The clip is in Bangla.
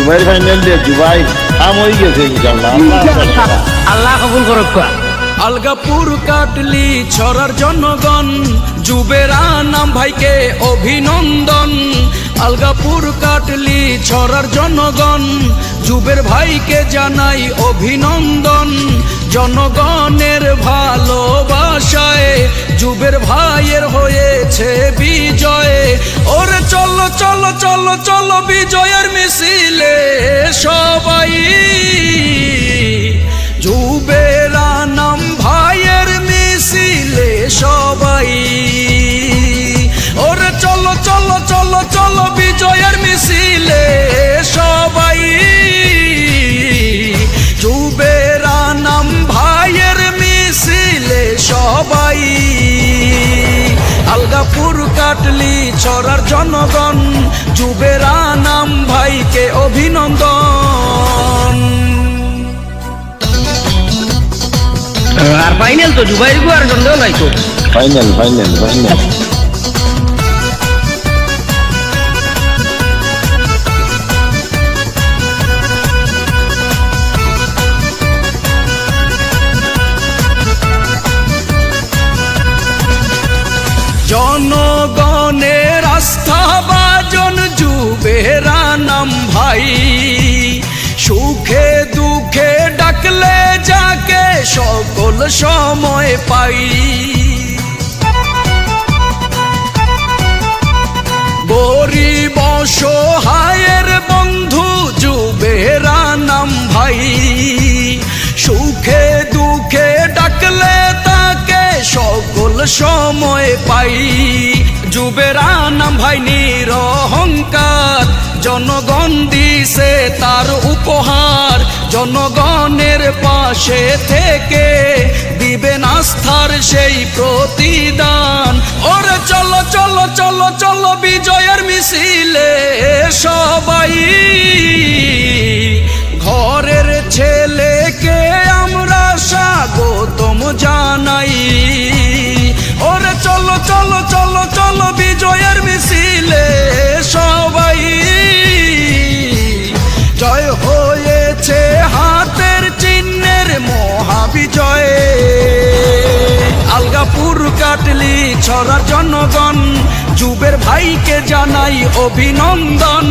জুবাইর ফাইনাল দিয়ে জুবাই কাম হয়ে গেছে ইনশাআল্লাহ। আল্লাহ কবুল করুক। আলগাপুর কাটলি ছড়ার জনগণ জুবেরা নাম ভাইকে অভিনন্দন। আলগাপুর কাটলি ছড়ার জনগণ জুবের ভাইকে জানাই অভিনন্দন। জনগণের ভালোবাসায় জুবের ভাইয়ের হয়েছে বিজয়। ওরে চলো চলো চলো চলো বিজয়ের মিছিলে সবাই। জুবেরা নাম ভাইয়ের মিছিলে সবাই। ওরে চলো চলো চলো চলো বিজয়ের মিছিলে সবাই। জুবেরা নাম ভাইয়ের মিছিলে সবাই। আলগাপুর কাটলি ছড়ার জনগণ জুবেরা নাম ভাইকে অভিনন্দন। আর ফাইনাল তো জুবাইর গো আর সন্দেহ নাই তো। Final final final. জনগণের আস্থা ভাজন জুবেরা নাম ভাই। সুখে দুঃখে ডাকলে যাকে সকল সময় পাই। গরিব অসহায়ের বন্ধু জুবেরা নাম ভাই। সুখে দুঃখে ডাকলে তাকে সকল সময় পাই। জুবেরা নাম ভাই নিরহংকার জনগণ দিছে তার উপহার। জনগণের পাশে থেকে দিবেন আস্থার সেই প্রতিদান। ওরে চলো চলো চলো চলো বিজয়ের মিছিলে সবাই। ঘরের ছেলেকে আমরা স্বাগতম জানাই। ওরে চলো চলো চলো চলো বিজয়ের মিছিলে সবাই। জয় হয়েছে হাতের চিহ্নের মহাবিজয়। আলগাপুর কাটলি ছড়ার জনগণ জুবের ভাইকে জানাই অভিনন্দন।